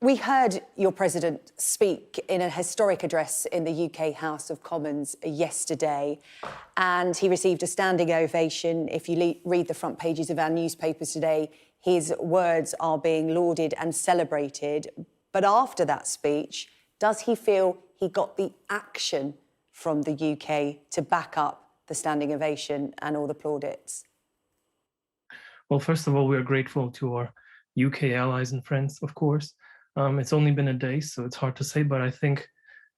We heard your president speak in a historic address in the UK House of Commons yesterday, and he received a standing ovation. If you read the front pages of our newspapers today, his words are being lauded and celebrated. But after that speech, does he feel he got the action from the UK to back up the standing ovation and all the plaudits? Well, first of all, we are grateful to our UK allies and friends, of course. It's only been a day, so it's hard to say, but I think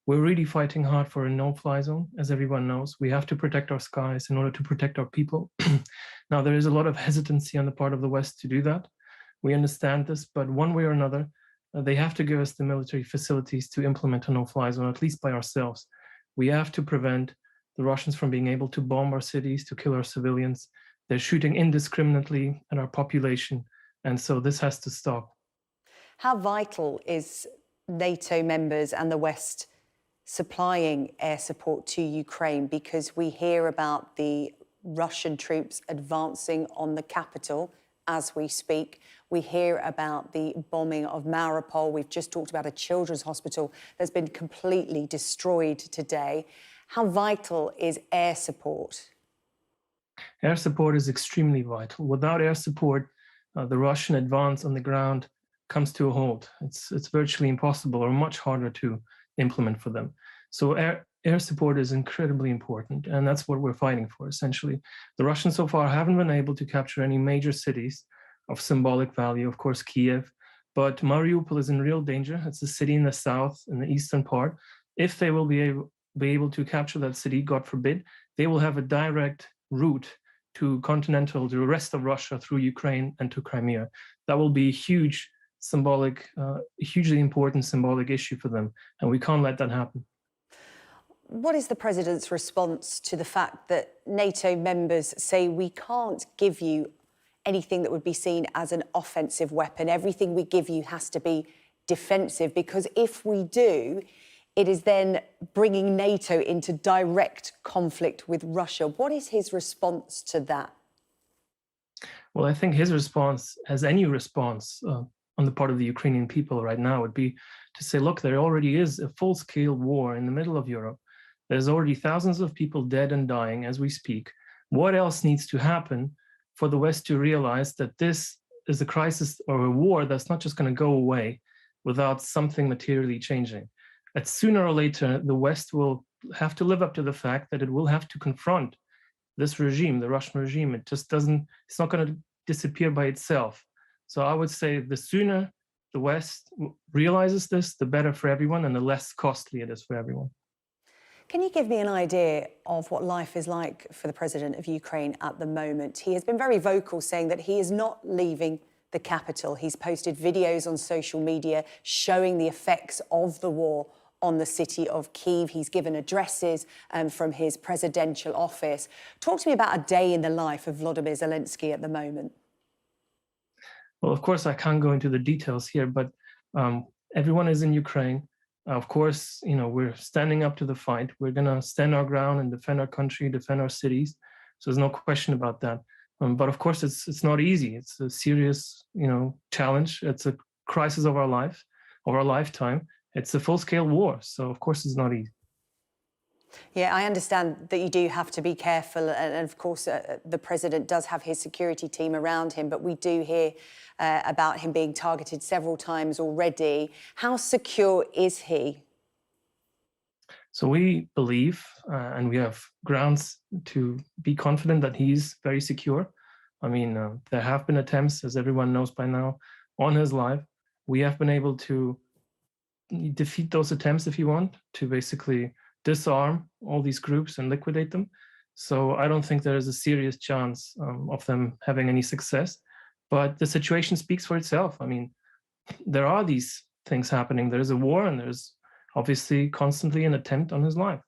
we're really fighting hard for a no-fly zone, as everyone knows. We have to protect our skies in order to protect our people. Now, there is a lot of hesitancy on the part of the West to do that. We understand this, but one way or another, they have to give us the military facilities to implement a no-fly zone, at least by ourselves. We have to prevent the Russians from being able to bomb our cities, to kill our civilians. They're shooting indiscriminately at our population, and so this has to stop. How vital is NATO members and the West supplying air support to Ukraine? Because we hear about the Russian troops advancing on the capital as we speak. We hear about the bombing of Mariupol. We've just talked about a children's hospital that's been completely destroyed today. How vital is air support? Air support is extremely vital. Without air support, the Russian advance on the ground comes to a halt. It's virtually impossible or much harder to implement for them. So air support is incredibly important, and that's what we're fighting for, essentially. The Russians so far haven't been able to capture any major cities of symbolic value, of course, Kiev, but Mariupol is in real danger. It's a city in the south, in the eastern part. If they will be able to capture that city, God forbid, they will have a direct route to the rest of Russia through Ukraine and to Crimea. That will be a huge symbolic, hugely important symbolic issue for them, and we can't let that happen. What is the president's response to the fact that NATO members say we can't give you anything that would be seen as an offensive weapon? Everything we give you has to be defensive, because if we do, it is then bringing NATO into direct conflict with Russia. What is his response to that? Well, I think his response, as any response on the part of the Ukrainian people right now, would be to say, look, there already is a full-scale war in the middle of Europe. There's already thousands of people dead and dying as we speak. What else needs to happen for the West to realize that this is a crisis or a war that's not just going to go away without something materially changing? That sooner or later, the West will have to live up to the fact that it will have to confront this regime, the Russian regime. It's not going to disappear by itself. So I would say the sooner the West realizes this, the better for everyone and the less costly it is for everyone. Can you give me an idea of what life is like for the president of Ukraine at the moment? He has been very vocal, saying that he is not leaving the capital. He's posted videos on social media showing the effects of the war on the city of Kyiv. He's given addresses from his presidential office. Talk to me about a day in the life of Volodymyr Zelensky at the moment. Well, of course, I can't go into the details here, but everyone is in Ukraine. Of course, we're standing up to the fight. We're going to stand our ground and defend our country, defend our cities. So there's no question about that. But of course, it's not easy. It's a serious, challenge. It's a crisis of our life, of our lifetime. It's a full-scale war. So of course, it's not easy. Yeah, I understand that you do have to be careful. And of course, the president does have his security team around him, but we do hear about him being targeted several times already. How secure is he? So we believe, and we have grounds to be confident that he's very secure. I mean, there have been attempts, as everyone knows by now, on his life. We have been able to defeat those attempts, if you want, to basically disarm all these groups and liquidate them. So I don't think there is a serious chance of them having any success. But the situation speaks for itself. I mean, there are these things happening. There is a war, and there's obviously constantly an attempt on his life.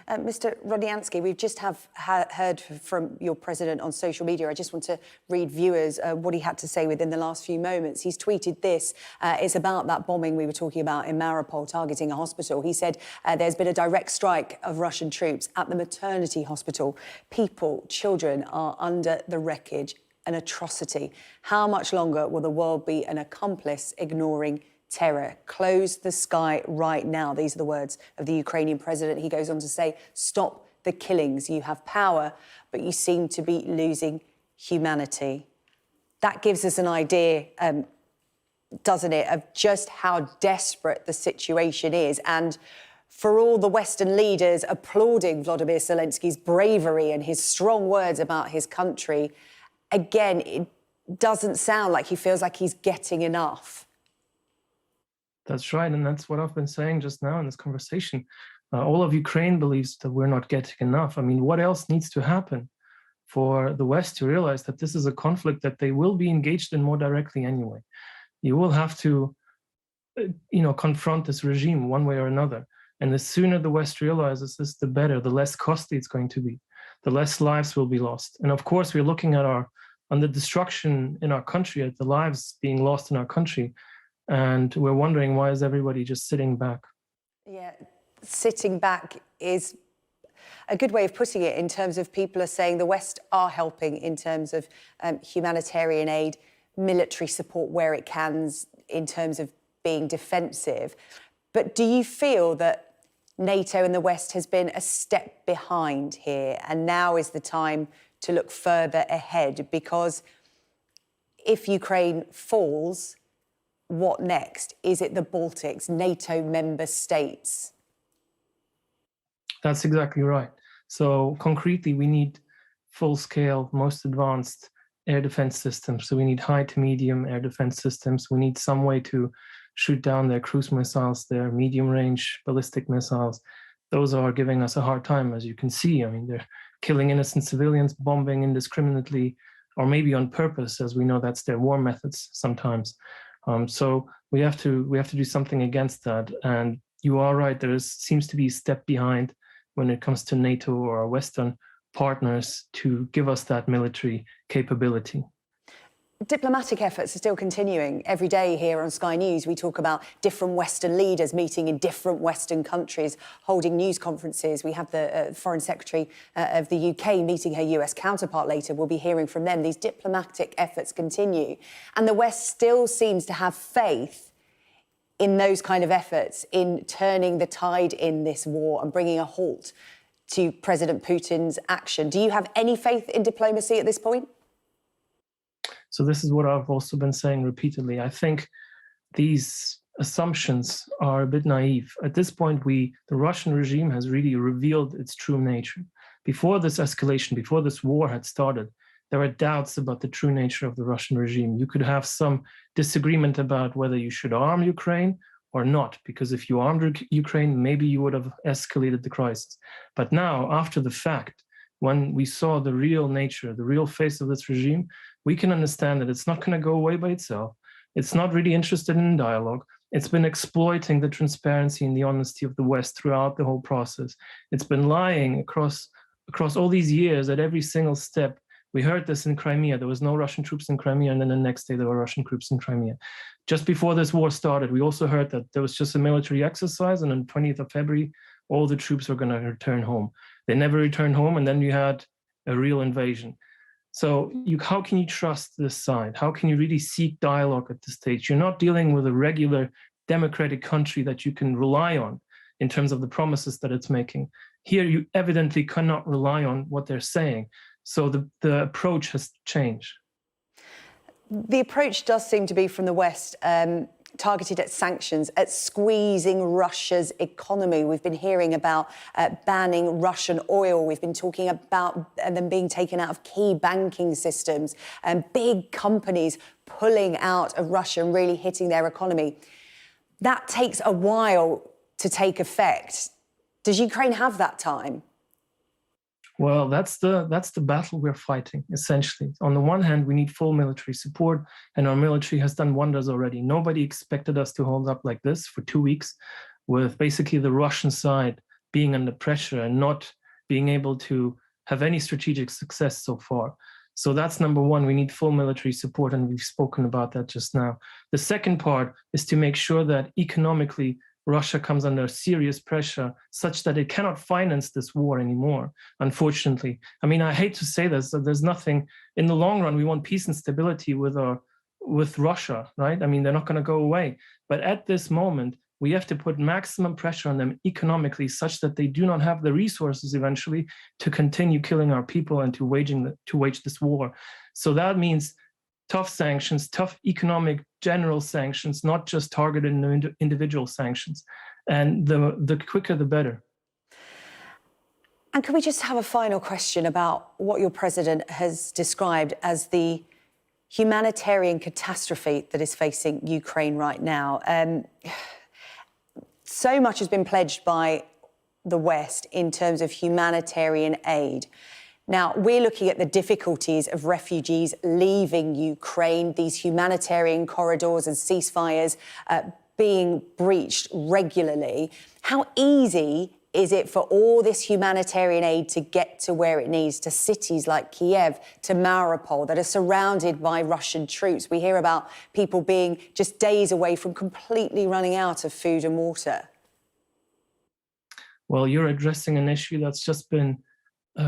Mr. Rodnyansky, we've just heard from your president on social media. I just want to read viewers what he had to say within the last few moments. He's tweeted this. It's about that bombing we were talking about in Mariupol, targeting a hospital. He said, there's been a direct strike of Russian troops at the maternity hospital. People, children are under the wreckage. An atrocity. How much longer will the world be an accomplice ignoring terror. Close the sky right now. These are the words of the Ukrainian president. He goes on to say, stop the killings. You have power, but you seem to be losing humanity. That gives us an idea, doesn't it, of just how desperate the situation is. And for all the Western leaders applauding Volodymyr Zelensky's bravery and his strong words about his country, again, it doesn't sound like he feels like he's getting enough. That's right, and that's what I've been saying just now in this conversation. All of Ukraine believes that we're not getting enough. I mean, what else needs to happen for the West to realize that this is a conflict that they will be engaged in more directly anyway? You will have to, confront this regime one way or another. And the sooner the West realizes this, the better, the less costly it's going to be, the less lives will be lost. And of course, we're looking at the destruction in our country, at the lives being lost in our country. And we're wondering, why is everybody just sitting back? Yeah, sitting back is a good way of putting it, in terms of people are saying the West are helping in terms of humanitarian aid, military support where it can, in terms of being defensive. But do you feel that NATO and the West has been a step behind here, and now is the time to look further ahead? Because if Ukraine falls, what next? Is it the Baltics, NATO member states? That's exactly right. So concretely, we need full-scale, most advanced air defense systems. So we need high to medium air defense systems. We need some way to shoot down their cruise missiles, their medium-range ballistic missiles. Those are giving us a hard time, as you can see. I mean, they're killing innocent civilians, bombing indiscriminately, or maybe on purpose, as we know that's their war methods sometimes. So we have to do something against that. And you are right, seems to be a step behind when it comes to NATO or our Western partners to give us that military capability. Diplomatic efforts are still continuing. Every day here on Sky News, we talk about different Western leaders meeting in different Western countries, holding news conferences. We have the Foreign Secretary of the UK meeting her US counterpart later. We'll be hearing from them. These diplomatic efforts continue. And the West still seems to have faith in those kind of efforts, in turning the tide in this war and bringing a halt to President Putin's action. Do you have any faith in diplomacy at this point? So this is what I've also been saying repeatedly. I think these assumptions are a bit naive. At this point, the Russian regime has really revealed its true nature. Before this escalation, before this war had started, there were doubts about the true nature of the Russian regime. You could have some disagreement about whether you should arm Ukraine or not, because if you armed Ukraine, maybe you would have escalated the crisis. But now, after the fact, when we saw the real nature, the real face of this regime, we can understand that it's not going to go away by itself. It's not really interested in dialogue. It's been exploiting the transparency and the honesty of the West throughout the whole process. It's been lying across all these years at every single step. We heard this in Crimea. There was no Russian troops in Crimea, and then the next day there were Russian troops in Crimea. Just before this war started, we also heard that there was just a military exercise, and on the 20th of February, all the troops were going to return home. They never returned home, and then you had a real invasion. So how can you trust this side? How can you really seek dialogue at this stage? You're not dealing with a regular democratic country that you can rely on in terms of the promises that it's making. Here, you evidently cannot rely on what they're saying. So the approach has changed. The approach does seem to be from the West targeted at sanctions, at squeezing Russia's economy. We've been hearing about banning Russian oil. We've been talking about them being taken out of key banking systems and big companies pulling out of Russia and really hitting their economy. That takes a while to take effect. Does Ukraine have that time? Well, that's the battle we're fighting, essentially. On the one hand, we need full military support, and our military has done wonders already. Nobody expected us to hold up like this for 2 weeks, with basically the Russian side being under pressure and not being able to have any strategic success so far. So that's number one. We need full military support, and we've spoken about that just now. The second part is to make sure that economically Russia comes under serious pressure such that it cannot finance this war anymore, unfortunately. I mean, I hate to say this, there's nothing, in the long run, we want peace and stability with our with Russia, right? I mean, they're not going to go away. But at this moment, we have to put maximum pressure on them economically, such that they do not have the resources eventually to continue killing our people and to wage this war. So that means tough sanctions, tough economic general sanctions, not just targeted individual sanctions. And the quicker, the better. And can we just have a final question about what your president has described as the humanitarian catastrophe that is facing Ukraine right now? So much has been pledged by the West in terms of humanitarian aid. Now, we're looking at the difficulties of refugees leaving Ukraine, these humanitarian corridors and ceasefires being breached regularly. How easy is it for all this humanitarian aid to get to where it needs, to cities like Kiev, to Mariupol, that are surrounded by Russian troops? We hear about people being just days away from completely running out of food and water. Well, you're addressing an issue that's just been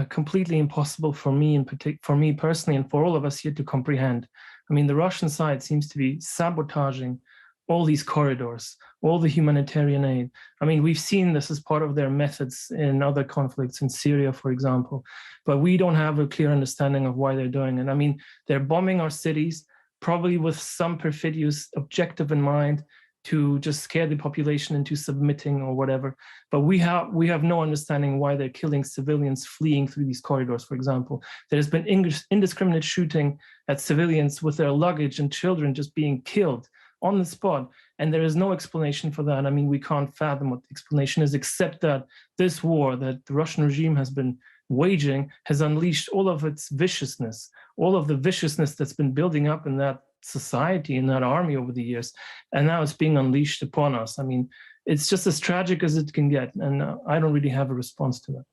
completely impossible for me, for me personally, and for all of us here to comprehend. I mean, the Russian side seems to be sabotaging all these corridors, all the humanitarian aid. I mean, we've seen this as part of their methods in other conflicts, in Syria, for example, but we don't have a clear understanding of why they're doing it. I mean, they're bombing our cities, probably with some perfidious objective in mind, to just scare the population into submitting or whatever. But we have no understanding why they're killing civilians fleeing through these corridors, for example. There's been indiscriminate shooting at civilians with their luggage and children just being killed on the spot. And there is no explanation for that. I mean, we can't fathom what the explanation is, except that this war that the Russian regime has been waging has unleashed all of its viciousness, all of the viciousness that's been building up in that society, in that army over the years, and now it's being unleashed upon us. I mean, it's just as tragic as it can get, and I don't really have a response to that.